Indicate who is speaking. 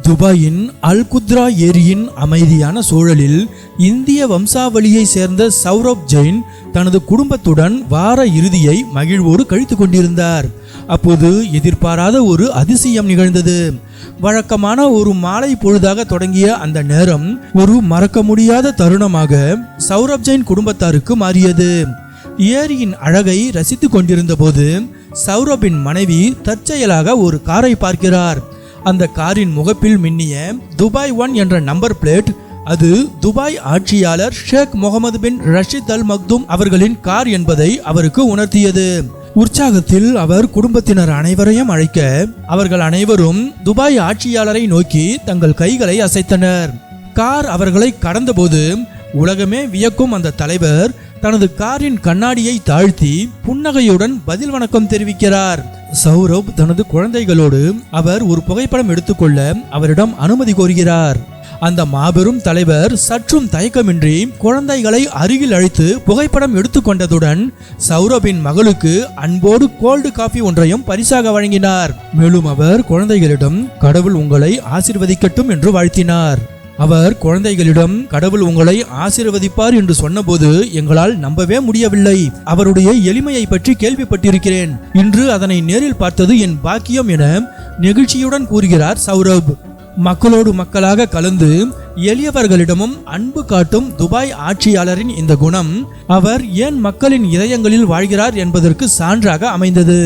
Speaker 1: துபாயின் அல் குத்ரா ஏரியின் அமைதியான சூழலில் இந்திய வம்சாவளியை சேர்ந்த சௌரப் ஜெயின் தனது குடும்பத்துடன் வார இறுதியை மகிழ்வோடு கழித்து கொண்டிருந்தார். அப்போது எதிர்பாராத ஒரு அதிசயம் நிகழ்ந்தது. வழக்கமான ஒரு மாலை பொழுதாக தொடங்கிய அந்த நேரம் ஒரு மறக்க முடியாத தருணமாக சௌரப் ஜெயின் குடும்பத்தாருக்கு மாறியது. ஏரியின் அழகை ரசித்துக் கொண்டிருந்த போது சௌரபின் மனைவி தற்செயலாக ஒரு காரை பார்க்கிறார். அந்த காரின் முகப்பில் மின்னிய துபாய் 1 என்ற நம்பர் பிளேட் அது துபாய் ஆட்சியாளர் ஷேக் முகமது பின் ரஷீத் அல் மக்தும் அவர்களின் கார் என்பதை அவருக்கு உணர்த்தியது. உற்சாகத்தில் அவர் குடும்பத்தினர் அனைவரையும் அழைக்க அவர்கள் அனைவரும் துபாய் ஆட்சியாளரை நோக்கி தங்கள் கைகளை அசைத்தனர். கார் அவர்களை கடந்தபோது உலகமே வியக்கும் அந்த தலைவர் தனது காரின் கண்ணாடியை தாழ்த்தி புன்னகையுடன் பதில் வணக்கம் தெரிவிக்கிறார். சௌரப் தனது குழந்தைகளோடு அவர் ஒரு புகைப்படம் எடுத்துக்கொள்ள அவரிடம் அனுமதி கோருகிறார். அந்த மாபெரும் தலைவர் சற்றும் தயக்கமின்றி குழந்தைகளை அருகில் அழைத்து புகைப்படம் எடுத்துக்கொண்டதுடன் சௌரபின் மகளுக்கு அன்போடு கோல்டு காஃபி ஒன்றையும் பரிசாக வழங்கினார். மேலும் அவர் குழந்தைகளிடம் கடவுள் உங்களை ஆசீர்வதிக்கட்டும் என்று வாழ்த்தினார். அவர் குழந்தைகளிடம் கடவுள் உங்களை ஆசீர்வதிப்பார் என்று சொன்னபோது எங்களால் நம்பவே முடியவில்லை. அவருடைய எளிமையை பற்றி கேள்விப்பட்டிருக்கிறேன். இன்று அதனை நேரில் பார்த்தது என் பாக்கியம் என நெகிழ்ச்சியுடன் கூறுகிறார் சௌரப். மக்களோடு மக்களாக கலந்து எளியவர்களிடமும் அன்பு காட்டும் துபாய் ஆட்சியாளரின் இந்த குணம் அவர் ஏன் மக்களின் இதயங்களில் வாழ்கிறார் என்பதற்கு சான்றாக அமைந்தது.